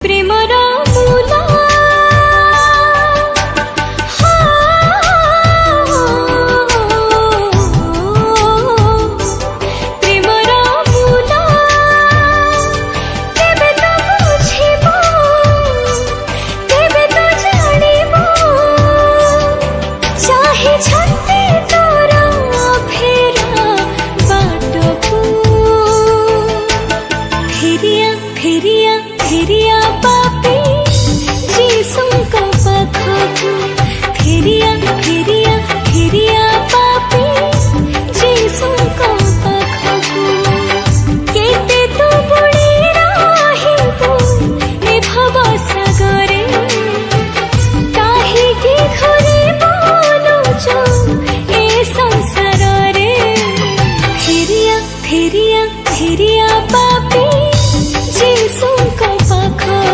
Premiere मूल Premiere मूल केबे तो बुझिबो केबे तो जानिबो चाहे छते तोरा फेरा बाटको फेरिया फेरिया फेरिया पापी जीसुं का पाखको फेरिया फेरिया फेरिया